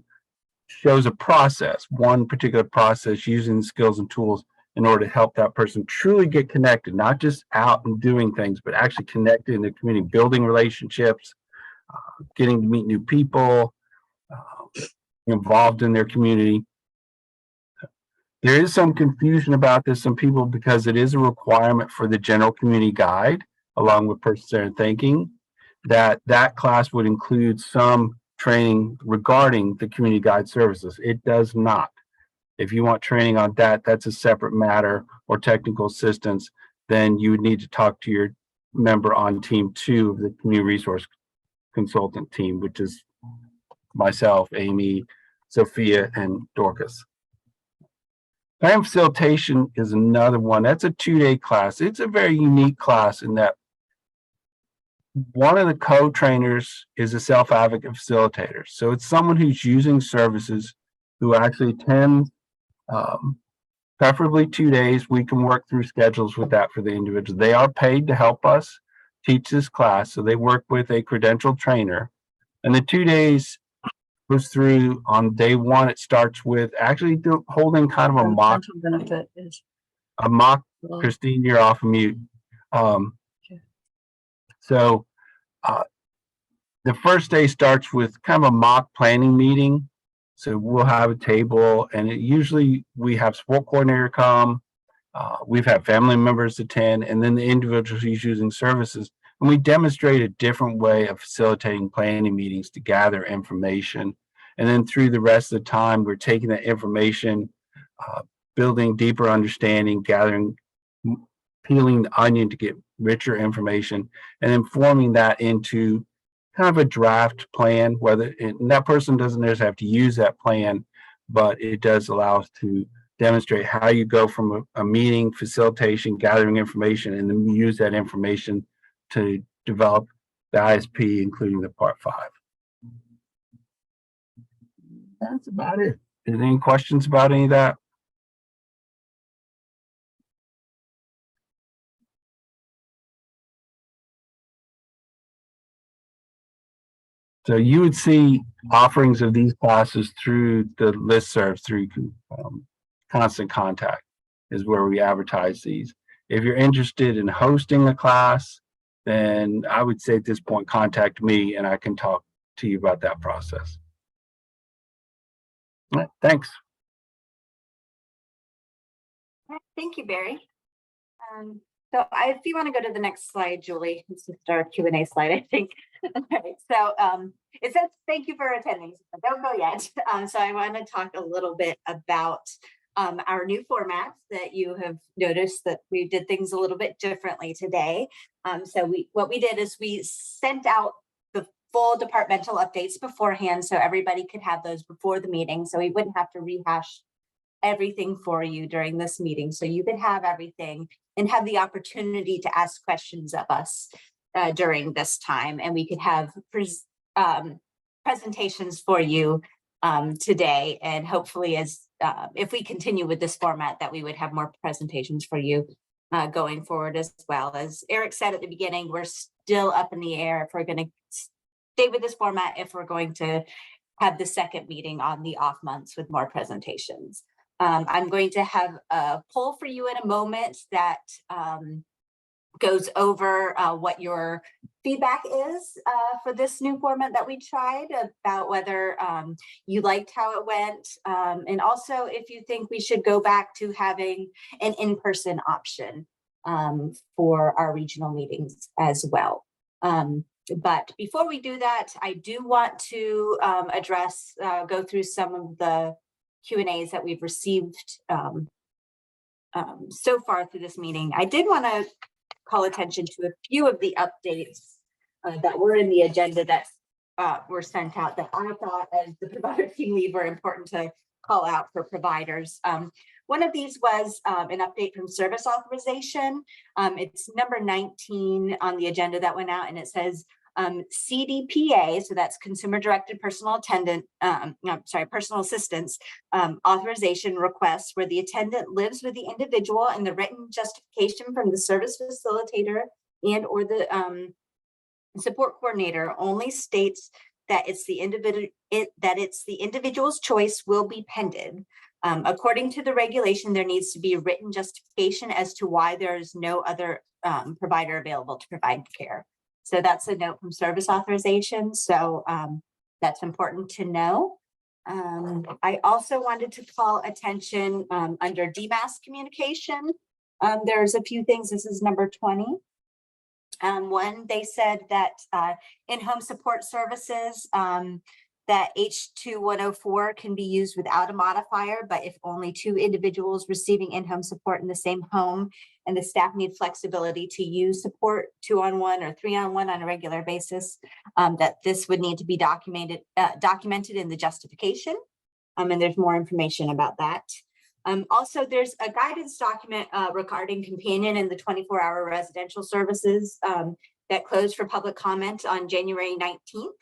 [SPEAKER 12] shows a process, one particular process using the skills and tools in order to help that person truly get connected, not just out and doing things, but actually connected in the community, building relationships, getting to meet new people, involved in their community. There is some confusion about this, some people, because it is a requirement for the general community guide, along with person-centered thinking, that class would include some training regarding the community guide services. It does not. If you want training on that, that's a separate matter, or technical assistance, then you would need to talk to your member on team 2 of the community resource consultant team, which is myself, Amy, Sophia, and Dorcas. Plan facilitation is another one. That's a 2-day class. It's a very unique class in that one of the co-trainers is a self-advocate facilitator. So it's someone who's using services who actually attends, preferably 2 days. We can work through schedules with that for the individual. They are paid to help us teach this class. So they work with a credentialed trainer. And the 2 days goes through on day 1. It starts with actually holding kind of a mock.
[SPEAKER 11] Benefit is
[SPEAKER 12] A mock. Christine, you're off mute. So the first day starts with kind of a mock planning meeting. So we'll have a table, and usually we have support coordinator come. We've had family members attend, and then the individual who's using services. And we demonstrate a different way of facilitating planning meetings to gather information. And then through the rest of the time, we're taking that information, building deeper understanding, gathering, peeling the onion to get richer information, and then forming that into kind of a draft plan, and that person doesn't necessarily have to use that plan, but it does allow us to demonstrate how you go from a meeting, facilitation, gathering information, and then use that information to develop the ISP, including the Part 5. That's about it. Is there any questions about any of that? So you would see offerings of these classes through the listserv, through Constant Contact is where we advertise these. If you're interested in hosting a class, then I would say at this point, contact me and I can talk to you about that process. All right, thanks.
[SPEAKER 3] Thank you, Barry. If you want to go to the next slide, Julie, it's just our Q&A slide, I think. Okay, so it says, thank you for attending. Don't go yet. So I want to talk a little bit about our new formats that you have noticed that we did things a little bit differently today. What we did is we sent out the full departmental updates beforehand so everybody could have those before the meeting, so we wouldn't have to rehash everything for you during this meeting. So you could have everything and have the opportunity to ask questions of us during this time. And we could have presentations for you today. And hopefully if we continue with this format, that we would have more presentations for you going forward as well. As Eric said at the beginning, we're still up in the air if we're going to stay with this format, if we're going to have the second meeting on the off months with more presentations. I'm going to have a poll for you in a moment that goes over what your feedback is for this new format that we tried, about whether you liked how it went, and also if you think we should go back to having an in-person option for our regional meetings as well. But before we do that, I do want to go through some of the Q&As that we've received so far through this meeting. I did want to call attention to a few of the updates that were in the agenda that were sent out that I thought, as the provider team lead, were important to call out for providers. One of these was an update from service authorization. It's number 19 on the agenda that went out, and it says CDPA, so that's Consumer Directed Personal Personal Assistance authorization requests, where the attendant lives with the individual, and the written justification from the service facilitator and or the support coordinator only states that it's the individual's choice will be pended. According to the regulation, there needs to be a written justification as to why there is no other provider available to provide care. So that's a note from service authorization. So that's important to know. I also wanted to call attention under DMAS communication. There's a few things. This is number 20. One, they said that in-home support services, that H2104 can be used without a modifier, but if only 2 individuals receiving in-home support in the same home, and the staff need flexibility to use support 2-on-1 or 3-on-1 on a regular basis, that this would need to be documented in the justification. And there's more information about that. Also, there's a guidance document regarding companion in the 24-hour residential services that closed for public comment on January 19th.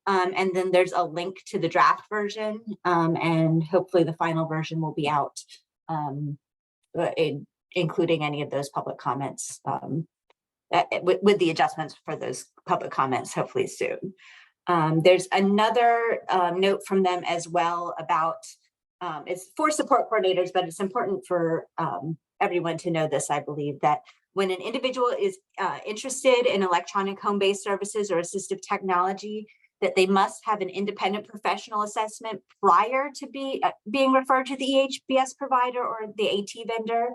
[SPEAKER 3] And then there's a link to the draft version, and hopefully the final version will be out, including any of those public comments, with the adjustments for those public comments, hopefully soon. There's another note from them as well about, it's for support coordinators, but it's important for everyone to know this, I believe, that when an individual is interested in electronic home-based services or assistive technology, that they must have an independent professional assessment prior to being referred to the EHBS provider or the AT vendor.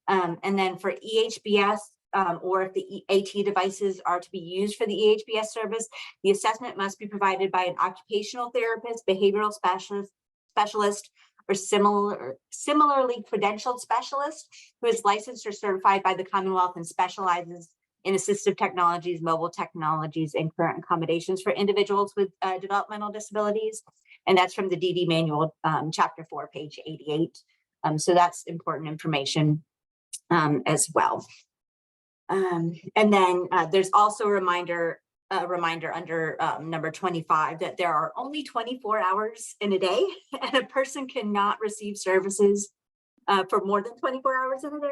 [SPEAKER 3] And then for EHBS, or if the AT devices are to be used for the EHBS service, the assessment must be provided by an occupational therapist, behavioral specialist, or similarly credentialed specialist who is licensed or certified by the Commonwealth and specializes in assistive technologies, mobile technologies, and current accommodations for individuals with developmental disabilities. And that's from the DD manual, chapter 4, page 88. So that's important information as well. And then there's also a reminder under number 25 that there are only 24 hours in a day, and a person cannot receive services for more than 24 hours in a day.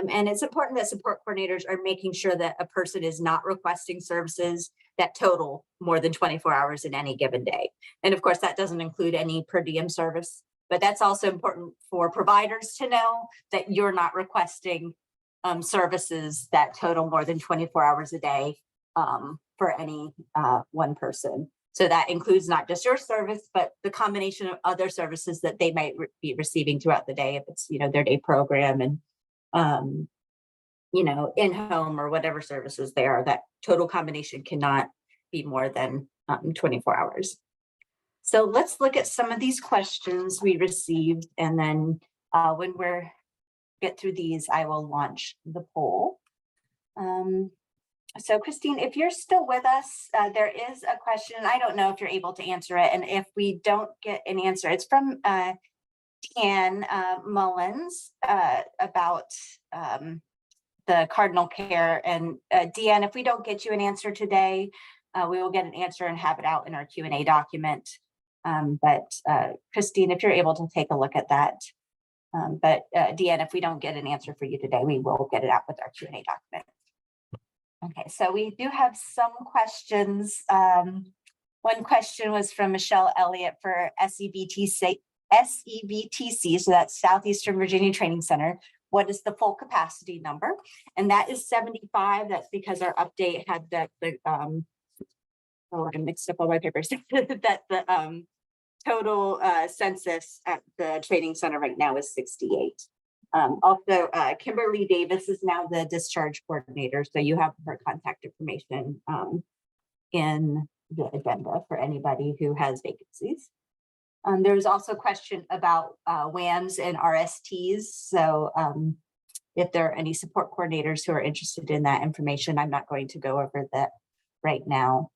[SPEAKER 3] And it's important that support coordinators are making sure that a person is not requesting services that total more than 24 hours in any given day. And of course, that doesn't include any per diem service, but that's also important for providers to know that you're not requesting services that total more than 24 hours a day for any one person. So that includes not just your service, but the combination of other services that they might be receiving throughout the day, if it's, their day program and, in-home or whatever services they are, that total combination cannot be more than 24 hours. So let's look at some of these questions we received, and then when we're get through these, I will launch the poll. So Christine, if you're still with us, there is a question. I don't know if you're able to answer it. And if we don't get an answer, it's from Deanne Mullins about the Cardinal Care. And Deanne, if we don't get you an answer today, we will get an answer and have it out in our Q&A document. But Christine, if you're able to take a look at that. But Deanne, if we don't get an answer for you today, we will get it out with our Q&A document. Okay, so we do have some questions. One question was from Michelle Elliott for SEVTC, so that's Southeastern Virginia Training Center. What is the full capacity number? And that is 75. That's because our update had that I mixed up all my papers. that the total census at the training center right now is 68. Also, Kimberly Davis is now the discharge coordinator, so you have her contact information in the agenda for anybody who has vacancies. There's also a question about WAMs and RSTs. So if there are any support coordinators who are interested in that information, I'm not going to go over that right now.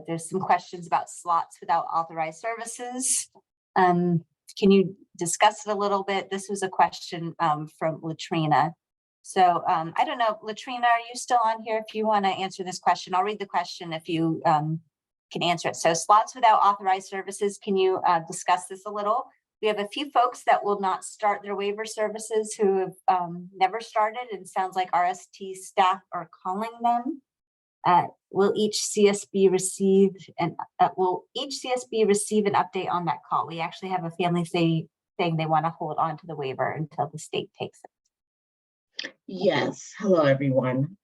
[SPEAKER 3] There's some questions about slots without authorized services. Can you discuss it a little bit? This was a question from Latrina. So I don't know, Latrina, are you still on here? If you want to answer this question, I'll read the question if you can answer it. So slots without authorized services, can you discuss this a little? We have a few folks that will not start their waiver services who have never started, and sounds like RST staff are calling them. Will each CSB receive an update on that call? We actually have a family saying they want to hold on to the waiver until the state takes it.
[SPEAKER 13] Yes. Hello, everyone.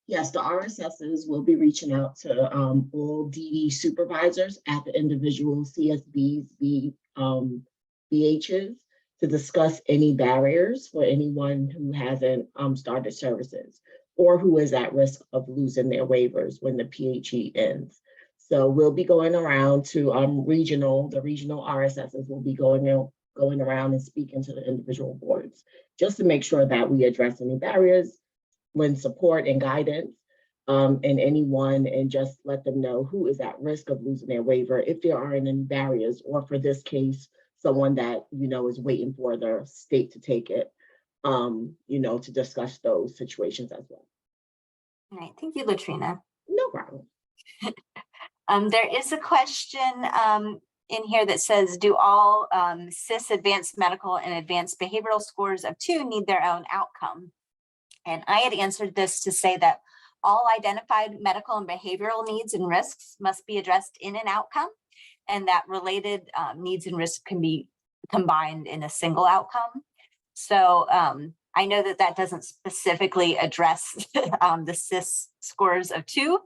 [SPEAKER 13] Yes, the RSSs will be reaching out to all DD supervisors at the individual CSBs, BHs, to discuss any barriers for anyone who hasn't started services or who is at risk of losing their waivers when the PHE ends. So we'll be going around to the regional RSSs will be going around and speaking to the individual boards, just to make sure that we address any barriers, lend support and guidance, and anyone, and just let them know who is at risk of losing their waiver, if there aren't any barriers, or for this case, someone that, is waiting for the state to take it, to discuss those situations as well.
[SPEAKER 3] All right, thank you, Latrina.
[SPEAKER 13] No problem.
[SPEAKER 3] There is a question in here that says, do all CIS advanced medical and advanced behavioral scores of 2 need their own outcome? And I had answered this to say that all identified medical and behavioral needs and risks must be addressed in an outcome, and that related needs and risks can be combined in a single outcome. So I know that that doesn't specifically address the CIS scores of 2,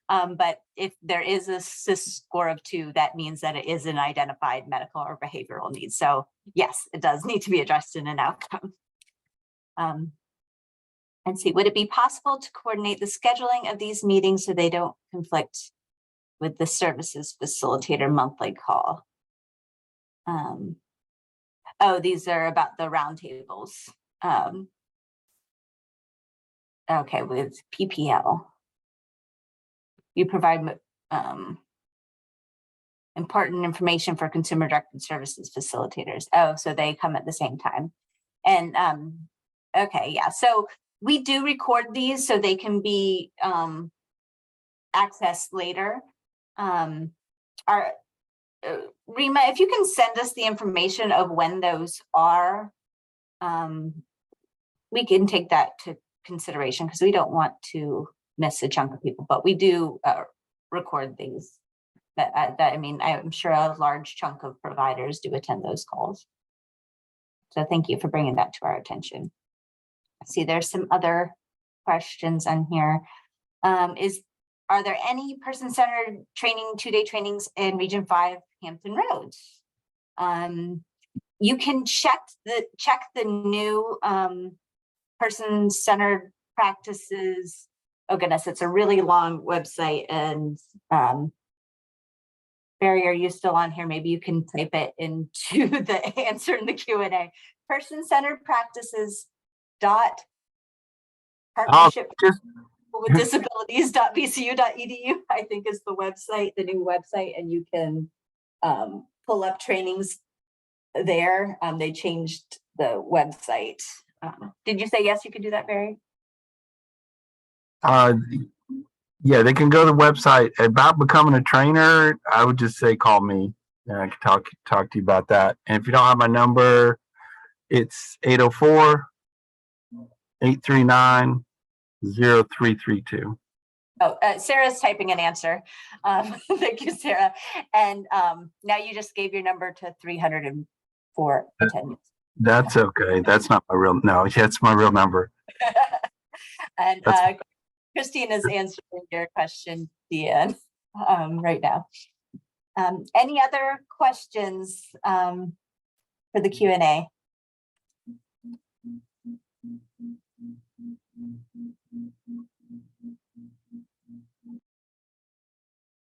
[SPEAKER 3] but if there is a CIS score of 2, that means that it is an identified medical or behavioral need. So yes, it does need to be addressed in an outcome. And see, would it be possible to coordinate the scheduling of these meetings so they don't conflict with the services facilitator monthly call? Oh, these are about the roundtables. okay, with PPL. You provide important information for consumer directed services facilitators. Oh, so they come at the same time. And okay, yeah. So we do record these so they can be accessed later. Rima, if you can send us the information of when those are, we can take that to consideration because we don't want to miss a chunk of people, but we do record these. I mean, I'm sure a large chunk of providers do attend those calls. So thank you for bringing that to our attention. I see there's some other questions on here. Are there any person-centered training, 2-day trainings in Region 5 Hampton Roads? You can check the new person-centered practices. Oh goodness, it's a really long website. And Barry, are you still on here? Maybe you can type it into the answer in the Q&A. Person-centered practices dot partnership with disabilities.vcu.edu, I think is the website, the new website, and you can pull up trainings there. They changed the website. Did you say yes, you could do that, Barry?
[SPEAKER 12] Yeah, they can go to the website. About becoming a trainer, I would just say call me and I can talk to you about that. And if you don't have my number, it's 804-839-0332.
[SPEAKER 3] Oh, Sarah's typing an answer. Thank you, Sarah. And now you just gave your number to 304 attendees.
[SPEAKER 12] That's okay. That's not my real, no, that's my real number.
[SPEAKER 3] And Christine is answering your question, Deanne, right now. Any other questions for the Q&A?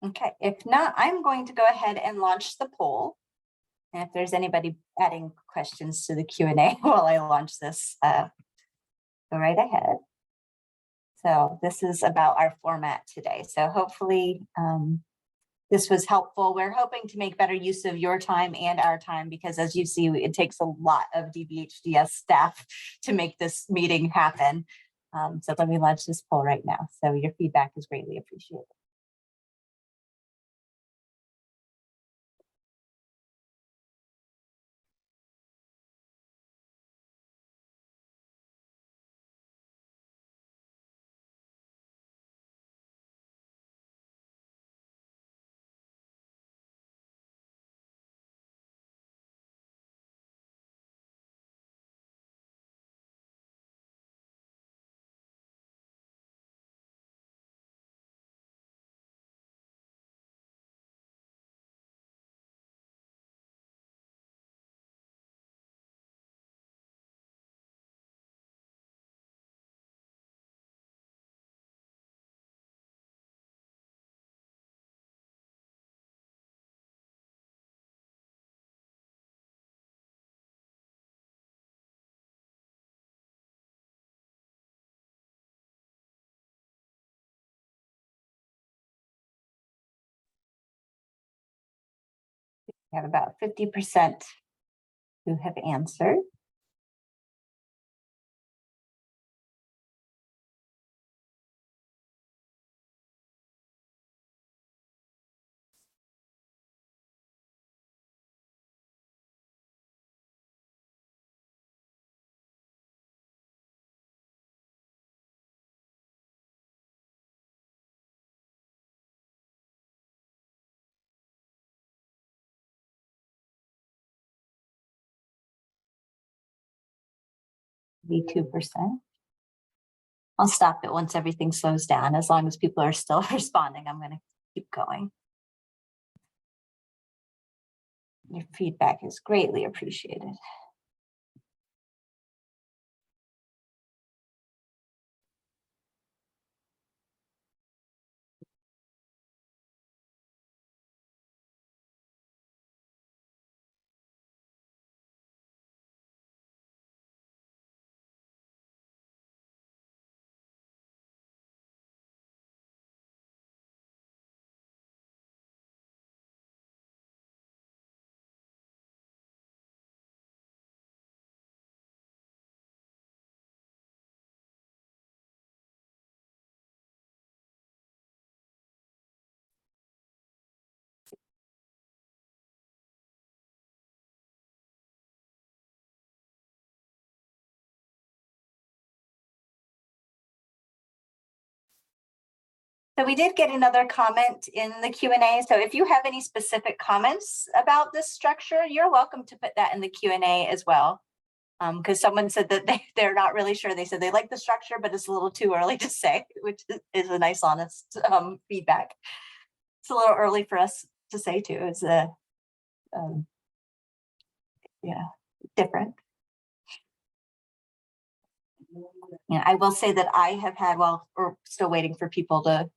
[SPEAKER 3] Okay, if not, I'm going to go ahead and launch the poll. And if there's anybody adding questions to the Q&A while I launch this, go right ahead. So this is about our format today. So hopefully this was helpful. We're hoping to make better use of your time and our time because as you see, it takes a lot of DBHDS staff to make this meeting happen. So let me launch this poll right now. So your feedback is greatly appreciated. We have about 50% who have answered. Be 2%. I'll stop it once everything slows down. As long as people are still responding, I'm going to keep going. Your feedback is greatly appreciated. So we did get another comment in the Q&A. So if you have any specific comments about this structure, you're welcome to put that in the Q&A as well. Because someone said that they're not really sure. They said they like the structure, but it's a little too early to say, which is a nice, honest feedback. It's a little early for us to say too. It's different. Yeah, I will say that I have had, well, we're still waiting for people to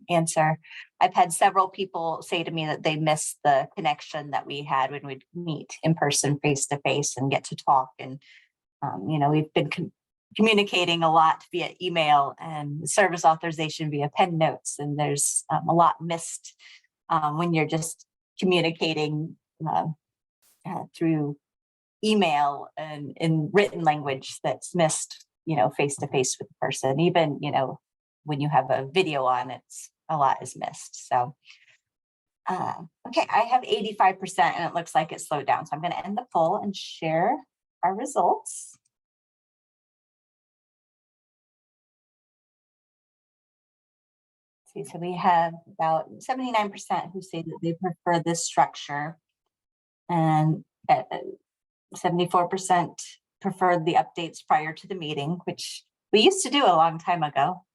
[SPEAKER 3] answer. I've had several people say to me that they missed the connection that we had when we'd meet in person, face to face, and get to talk. And we've been communicating a lot via email and service authorization via pen notes, and there's a lot missed when you're just communicating through email and in written language that's missed, face to face with the person. Even when you have a video on, it's a lot is missed. So okay, I have 85% and it looks like it slowed down. So I'm going to end the poll and share our results. See, so we have about 79% who say that they prefer this structure, and 74% preferred the updates prior to the meeting, which we used to do a long time ago.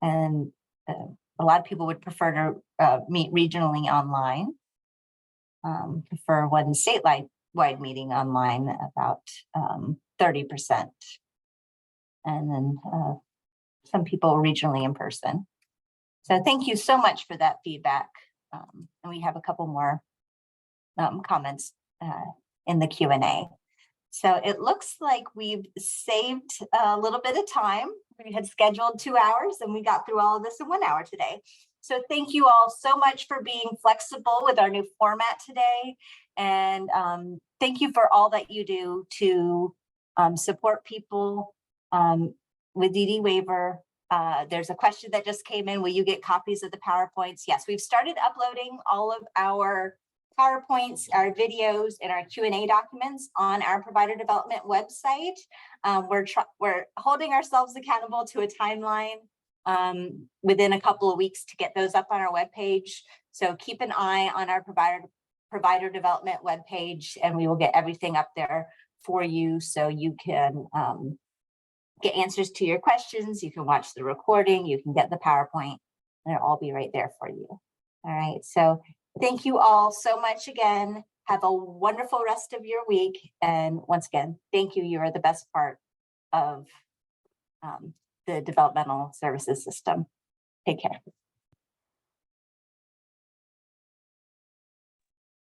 [SPEAKER 3] And a lot of people would prefer to meet regionally online, prefer one statewide meeting online, about 30%. And then some people regionally in person. So thank you so much for that feedback. And we have a couple more comments in the Q&A. So it looks like we've saved a little bit of time. We had scheduled 2 hours and we got through all of this in 1 hour today. So thank you all so much for being flexible with our new format today. And thank you for all that you do to support people with DD waiver. There's a question that just came in. Will you get copies of the PowerPoints? Yes, we've started uploading all of our PowerPoints, our videos, and our Q&A documents on our provider development website. We're holding ourselves accountable to a timeline within a couple of weeks to get those up on our webpage. So keep an eye on our provider development webpage, and we will get everything up there for you so you can get answers to your questions. You can watch the recording, you can get the PowerPoint, and it'll all be right there for you. All right, so thank you all so much again. Have a wonderful rest of your week. And once again, thank you. You are the best part of the developmental services system. Take care.